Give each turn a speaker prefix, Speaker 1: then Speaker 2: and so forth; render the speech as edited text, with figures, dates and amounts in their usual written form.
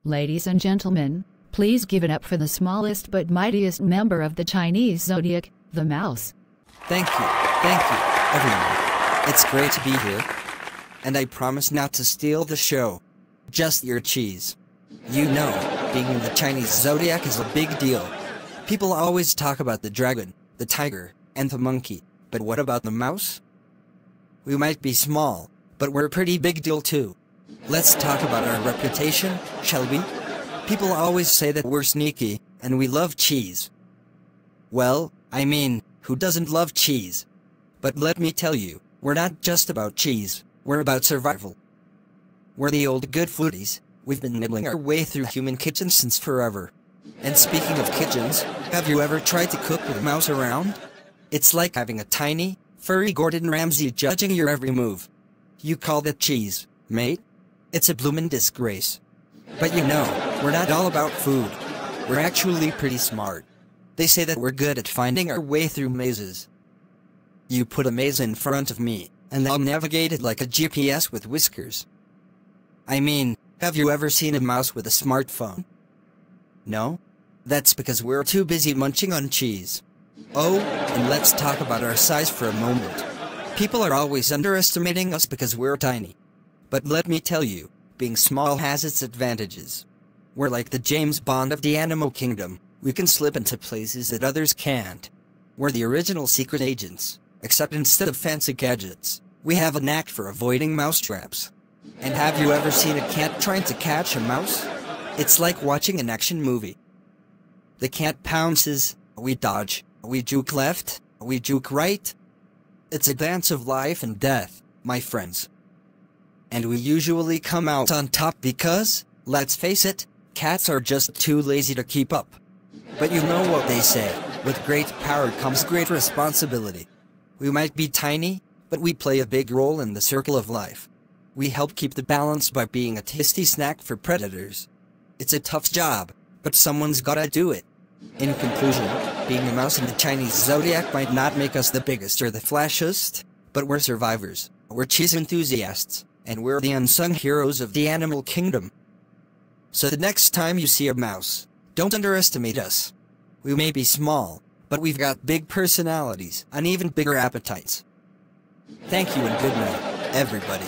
Speaker 1: Ladies and gentlemen, please give it up for the smallest but mightiest member of the Chinese zodiac, the mouse.
Speaker 2: Thank you, everyone. It's great to be here. And I promise not to steal the show. Just your cheese. You know, being in the Chinese zodiac is a big deal. People always talk about the dragon, the tiger, and the monkey, but what about the mouse? We might be small, but we're a pretty big deal too. Let's talk about our reputation, shall we? People always say that we're sneaky, and we love cheese. Well, I mean, who doesn't love cheese? But let me tell you, we're not just about cheese, we're about survival. We're the old good foodies. We've been nibbling our way through human kitchens since forever. And speaking of kitchens, have you ever tried to cook with a mouse around? It's like having a tiny, furry Gordon Ramsay judging your every move. You call that cheese, mate? It's a bloomin' disgrace. But you know, we're not all about food. We're actually pretty smart. They say that we're good at finding our way through mazes. You put a maze in front of me, and I'll navigate it like a GPS with whiskers. I mean, have you ever seen a mouse with a smartphone? No? That's because we're too busy munching on cheese. Oh, and let's talk about our size for a moment. People are always underestimating us because we're tiny. But let me tell you, being small has its advantages. We're like the James Bond of the animal kingdom. We can slip into places that others can't. We're the original secret agents, except instead of fancy gadgets, we have a knack for avoiding mousetraps. And have you ever seen a cat trying to catch a mouse? It's like watching an action movie. The cat pounces, we dodge, we juke left, we juke right. It's a dance of life and death, my friends. And we usually come out on top because, let's face it, cats are just too lazy to keep up. But you know what they say, with great power comes great responsibility. We might be tiny, but we play a big role in the circle of life. We help keep the balance by being a tasty snack for predators. It's a tough job, but someone's gotta do it. In conclusion, being a mouse in the Chinese zodiac might not make us the biggest or the flashiest, but we're survivors, we're cheese enthusiasts, and we're the unsung heroes of the animal kingdom. So the next time you see a mouse, don't underestimate us. We may be small, but we've got big personalities and even bigger appetites. Thank you and good night, everybody.